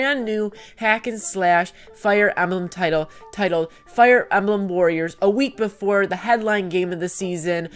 brand new hack and slash Fire Emblem title titled Fire Emblem Warriors a week before the headline game of the season,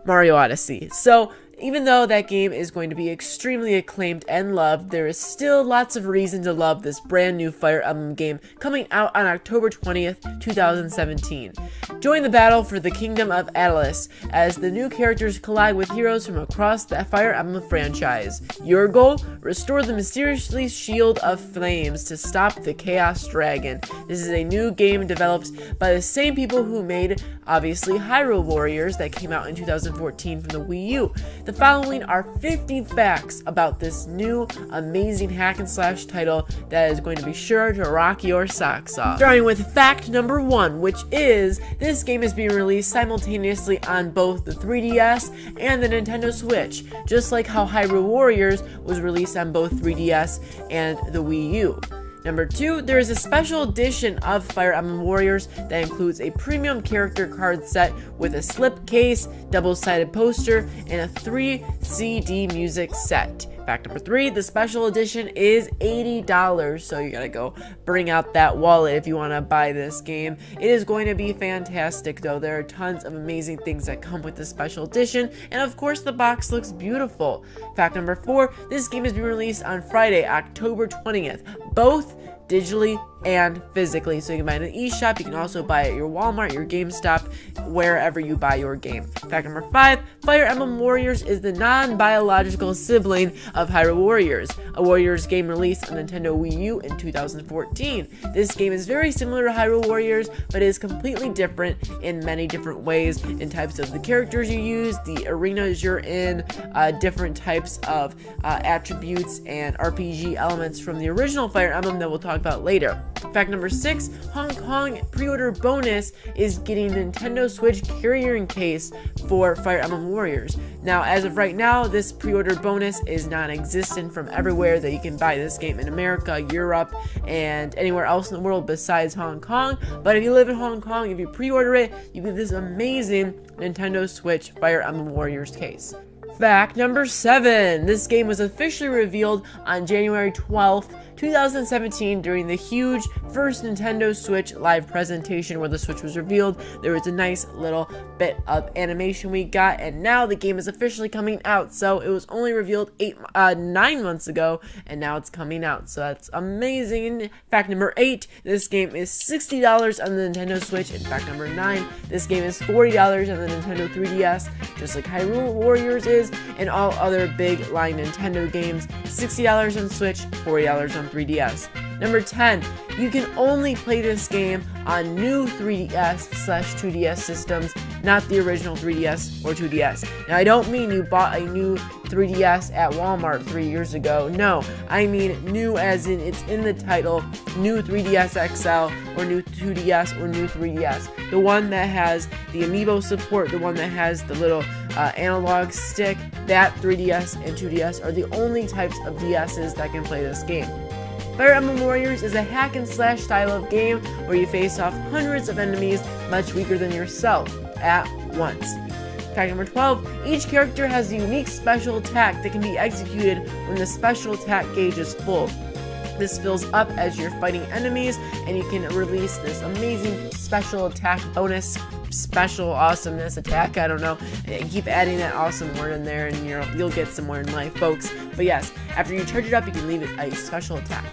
Mario Odyssey. So even though that game is going to be extremely acclaimed and loved, there is still lots of reason to love this brand new Fire Emblem game coming out on October 20th, 2017. Join the battle for the Kingdom of Atlas as the new characters collide with heroes from across the Fire Emblem franchise. Your goal? Restore the mysteriously Shield of Flames to stop the Chaos Dragon. This is a new game developed by the same people who made, obviously, Hyrule Warriors that came out in 2014 from the Wii U. The following are 50 facts about this new amazing hack and slash title that is going to be sure to rock your socks off. Starting with fact number 1, which is this game is being released simultaneously on both the 3DS and the Nintendo Switch, just like how Hyrule Warriors was released on both 3DS and the Wii U. Number 2, there is a special edition of Fire Emblem Warriors that includes a premium character card set with a slipcase, double-sided poster, and a 3 CD music set. Fact number 3, the special edition is $80, so you gotta go bring out that wallet if you want to buy this game. It is going to be fantastic, though. There are tons of amazing things that come with the special edition, and of course the box looks beautiful. Fact number 4, this game is being released on Friday, October 20th, both digitally and physically. So you can buy it in an eShop, you can also buy it at your Walmart, your GameStop, wherever you buy your game. Fact number 5, Fire Emblem Warriors is the non-biological sibling of Hyrule Warriors, a Warriors game released on Nintendo Wii U in 2014. This game is very similar to Hyrule Warriors, but is completely different in many different ways, in types of the characters you use, the arenas you're in, different types of attributes and RPG elements from the original Fire Emblem that we'll talk about later. Fact number 6, Hong Kong pre-order bonus is getting Nintendo Switch carrying case for Fire Emblem Warriors. Now, as of right now, this pre-order bonus is non-existent from everywhere that you can buy this game in America, Europe, and anywhere else in the world besides Hong Kong. But if you live in Hong Kong, if you pre-order it, you get this amazing Nintendo Switch Fire Emblem Warriors case. Fact number 7, this game was officially revealed on January 12th, 2017 during the huge first Nintendo Switch live presentation where the Switch was revealed. There was a nice little bit of animation we got, and now the game is officially coming out. So it was only revealed 9 months ago, and now it's coming out. So that's amazing. Fact number 8, this game is $60 on the Nintendo Switch. And fact number 9, this game is $40 on the Nintendo 3DS, just like Hyrule Warriors is, and all other big line Nintendo games. $60 on Switch, $40 on 3DS. Number 10, you can only play this game on new 3DS/2DS systems, not the original 3DS or 2DS. Now, I don't mean you bought a new 3DS at Walmart 3 years ago. No, I mean new as in it's in the title, new 3DS XL or new 2DS or new 3DS. The one that has the amiibo support, the one that has the little analog stick, that 3DS and 2DS are the only types of DSs that can play this game. Fire Emblem Warriors is a hack and slash style of game where you face off hundreds of enemies much weaker than yourself at once. Fact number 12, each character has a unique special attack that can be executed when the special attack gauge is full. This fills up as you're fighting enemies, and you can release this amazing special attack bonus, special awesomeness attack, I don't know, and keep adding that awesome word in there, and you'll get somewhere in life, folks. But yes, after you charge it up, you can leave it a special attack.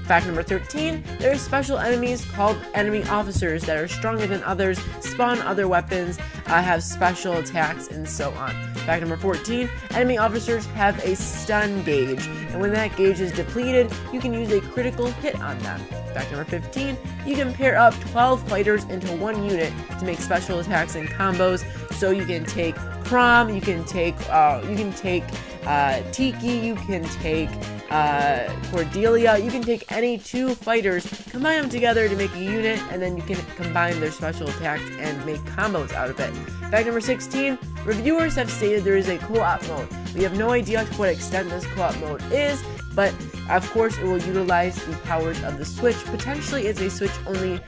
Fact number 13, there are special enemies called enemy officers that are stronger than others, spawn other weapons, have special attacks, and so on. Fact number 14, enemy officers have a stun gauge, and when that gauge is depleted, you can use a critical hit on them. Fact number 15, you can pair up 12 fighters into one unit to make special attacks and combos. So you can take Chrom, you can take Tiki, you can take Cordelia, you can take any 2 fighters, combine them together to make a unit, and then you can combine their special attacks and make combos out of it. Fact number 16, reviewers have stated there is a co-op mode. We have no idea to what extent this co-op mode is, but of course it will utilize the powers of the Switch. Potentially it's a Switch-only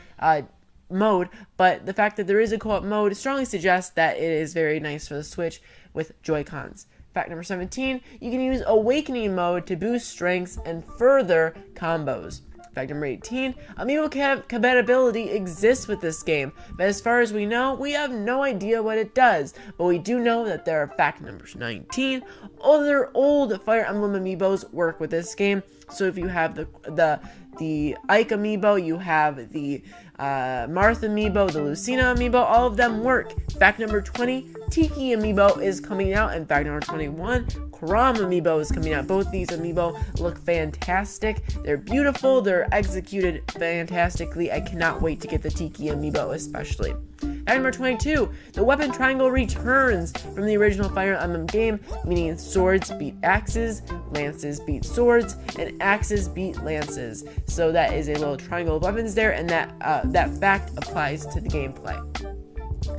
mode, but the fact that there is a co-op mode strongly suggests that it is very nice for the Switch with Joy-Cons. Fact number 17, you can use Awakening mode to boost strengths and further combos. Fact number 18, amiibo compatibility exists with this game, but as far as we know, we have no idea what it does. But we do know that there are fact numbers 19, other old Fire Emblem amiibos work with this game. So if you have the Ike amiibo, you have the Marth amiibo, the Lucina amiibo, all of them work. Fact number 20, Tiki amiibo is coming out, and fact number 21, Kram amiibo is coming out. Both these amiibo look fantastic. They're beautiful. They're executed fantastically. I cannot wait to get the Tiki amiibo especially. Fact number 22, the weapon triangle returns from the original Fire Emblem game, meaning swords beat axes, lances beat swords, and axes beat lances. So that is a little triangle of weapons there, and that fact applies to the gameplay.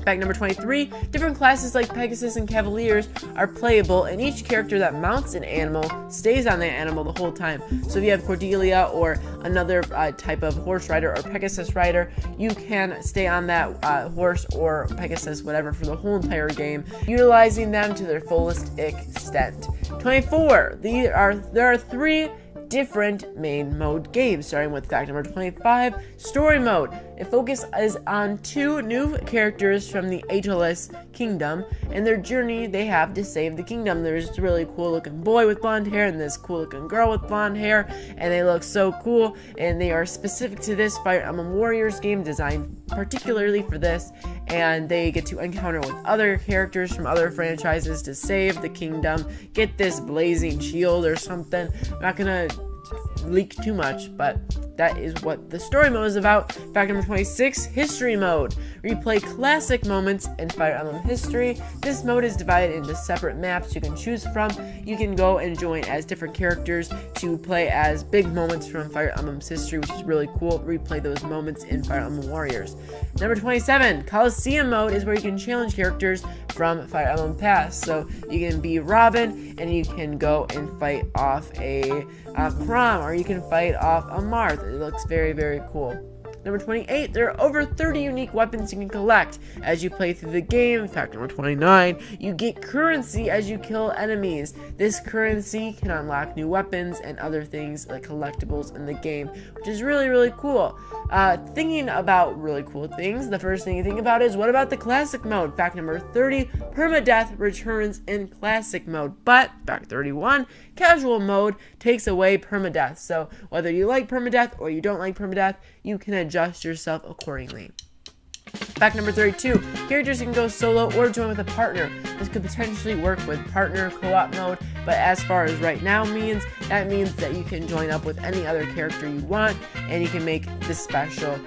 Fact number 23, different classes like Pegasus and Cavaliers are playable, and each character that mounts an animal stays on that animal the whole time. So if you have Cordelia or another type of horse rider or Pegasus rider, you can stay on that horse or Pegasus, whatever, for the whole entire game, utilizing them to their fullest extent. 24, there are 3 different main mode games, starting with fact number 25, story mode. It focuses on 2 new characters from the Ageless Kingdom and their journey they have to save the kingdom. There's this really cool looking boy with blonde hair and this cool looking girl with blonde hair, and they look so cool, and they are specific to this Fire Emblem Warriors game, designed particularly for this, and they get to encounter with other characters from other franchises to save the kingdom, get this blazing shield or something. I'm not gonna leak too much, but that is what the story mode is about. Fact number 26, history mode. Replay classic moments in Fire Emblem history. This mode is divided into separate maps you can choose from. You can go and join as different characters to play as big moments from Fire Emblem's history, which is really cool. Replay those moments in Fire Emblem Warriors. Number 27, Coliseum mode is where you can challenge characters from Fire Emblem past. So you can be Robin and you can go and fight off a Kram, or you can fight off a Marth. It looks very, very cool. Number 28, there are over 30 unique weapons you can collect as you play through the game. Fact number 29, you get currency as you kill enemies. This currency can unlock new weapons and other things like collectibles in the game, which is really, really cool. Thinking about really cool things, the first thing you think about is, what about the classic mode? Fact number 30, permadeath returns in classic mode, but fact 31, casual mode takes away permadeath. So whether you like permadeath or you don't like permadeath, you can adjust yourself accordingly. Fact number 32, characters can go solo or join with a partner. This could potentially work with partner co-op mode, but as far as right now means, that means that you can join up with any other character you want, and you can make the special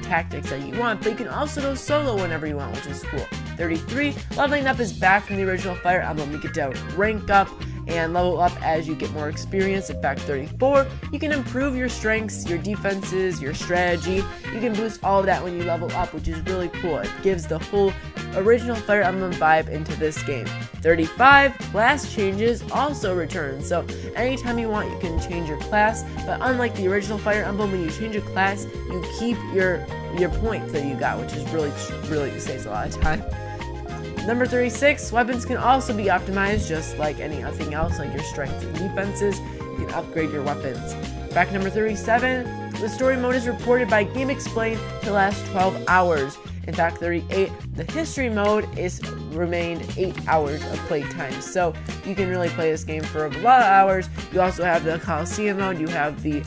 tactics that you want, but you can also go solo whenever you want, which is cool. 33, leveling up is back from the original Fire Emblem. You get to rank up and level up as you get more experience. In fact, 34, you can improve your strengths, your defenses, your strategy. You can boost all of that when you level up, which is really cool. It gives the whole original Fire Emblem vibe into this game. 35, class changes also return. So anytime you want, you can change your class, but unlike the original Fire Emblem, when you change a class, you keep your points that you got, which is really saves a lot of time. Number 36, weapons can also be optimized just like anything else, like your strengths and defenses. You can upgrade your weapons. Fact number 37, the story mode is reported by GameXplain to last 12 hours. In fact, 38, the history mode is remained 8 hours of playtime. So you can really play this game for a lot of hours. You also have the Coliseum mode, you have the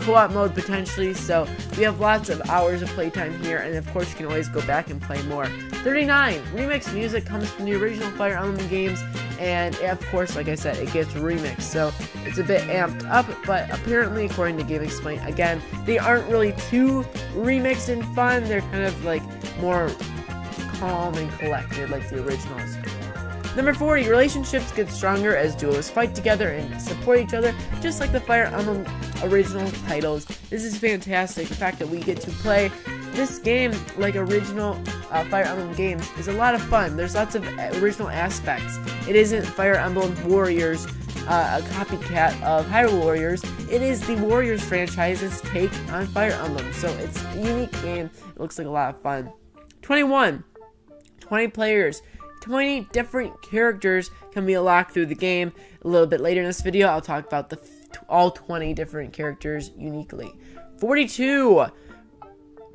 co-op mode potentially. So we have lots of hours of playtime here, and of course you can always go back and play more. 39, remix music comes from the original Fire Emblem games, and of course, like I said, it gets remixed. So it's a bit amped up, but apparently, according to GameXplain, again, they aren't really too remixed and fun. They're kind of like more calm and collected like the originals. Number 40, relationships get stronger as duos fight together and support each other, just like the Fire Emblem original titles. This is fantastic. The fact that we get to play this game like original Fire Emblem games is a lot of fun. There's lots of original aspects. It isn't Fire Emblem Warriors, a copycat of Hyrule Warriors. It is the Warriors franchise's take on Fire Emblem. So it's a unique game. It looks like a lot of fun. 21, 20 players 20 different characters can be unlocked through the game. A little bit later in this video, I'll talk about all 20 different characters uniquely. 42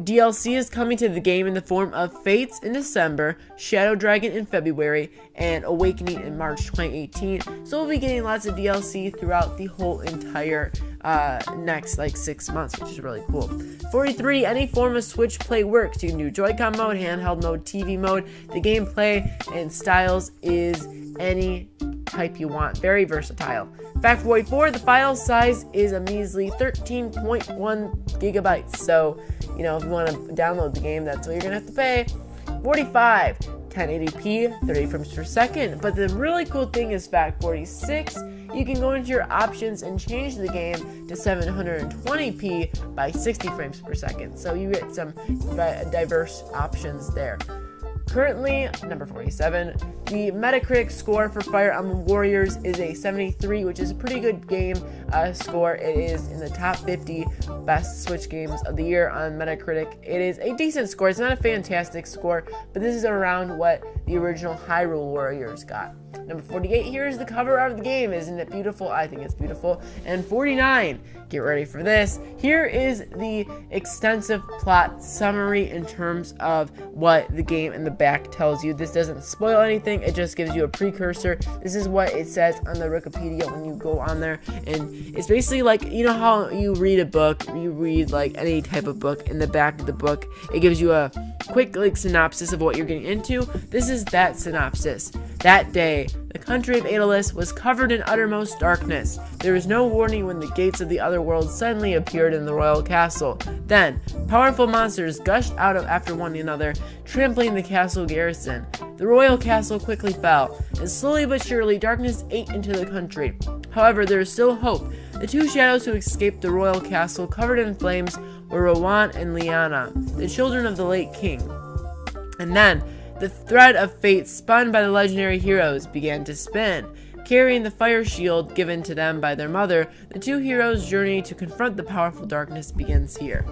DLC is coming to the game in the form of Fates in December, Shadow Dragon in February, and Awakening in March 2018. So we'll be getting lots of DLC throughout the whole entire next 6 months, which is really cool. 43, any form of Switch Play works. You can do Joy-Con mode, handheld mode, TV mode. The gameplay and styles is any type you want. Very versatile. Fact 44, the file size is a measly 13.1 gigabytes. So, if you want to download the game, that's what you're going to have to pay. 45, 1080p, 30 frames per second. But the really cool thing is fact 46, you can go into your options and change the game to 720p by 60 frames per second. So you get some diverse options there. Currently, number 47, the Metacritic score for Fire Emblem Warriors is a 73, which is a pretty good game score. It is in the top 50 best Switch games of the year on Metacritic. It is a decent score. It's not a fantastic score, but this is around what the original Hyrule Warriors got. Number 48, here's the cover of the game. Isn't it beautiful? I think it's beautiful. And 49, get ready for this. Here is the extensive plot summary in terms of what the game in the back tells you. This doesn't spoil anything. It just gives you a precursor. This is what it says on the Wikipedia when you go on there. And it's basically like, how you read a book, you read any type of book. In the back of the book, it gives you a quick synopsis of what you're getting into. This is that synopsis. That day, the country of Aeolus was covered in uttermost darkness. There was no warning when the gates of the other world suddenly appeared in the royal castle. Then, powerful monsters gushed out after one another, trampling the castle garrison. The royal castle quickly fell, and slowly but surely darkness ate into the country. However, there is still hope. The two shadows who escaped the royal castle covered in flames were Rowan and Liana, the children of the late king. And then, the thread of fate spun by the legendary heroes began to spin. Carrying the fire shield given to them by their mother, the two heroes' journey to confront the powerful darkness begins here.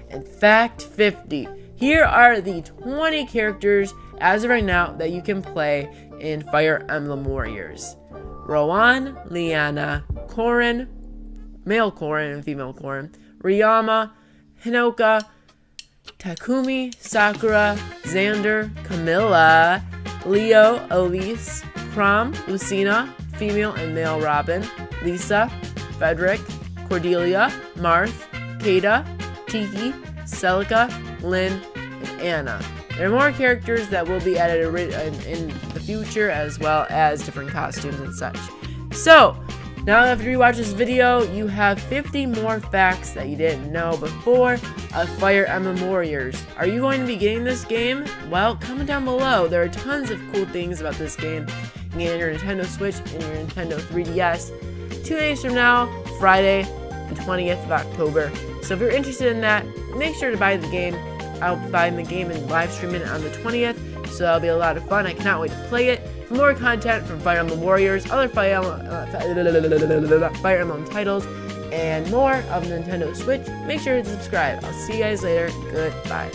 And fact 50. Here are the 20 characters, as of right now, that you can play in Fire Emblem Warriors. Rowan, Liana, Corrin, male Corrin and female Corrin, Ryama, Hinoka, Takumi, Sakura, Xander, Camilla, Leo, Elise, Chrom, Lucina, female and male Robin, Lisa, Frederick, Cordelia, Marth, Kata, Tiki, Celica, Lynn, and Anna. There are more characters that will be added in the future, as well as different costumes and such. So, now after you watch this video, you have 50 more facts that you didn't know before of Fire Emblem Warriors. Are you going to be getting this game? Well, comment down below. There are tons of cool things about this game. You can get it on your Nintendo Switch and your Nintendo 3DS 2 days from now, Friday, the 20th of October. So if you're interested in that, make sure to buy the game. I'll buy the game and live stream it on the 20th, so that'll be a lot of fun. I cannot wait to play it. For more content from Fire Emblem Warriors, other Fire Emblem titles, and more of Nintendo Switch, make sure to subscribe. I'll see you guys later. Goodbye.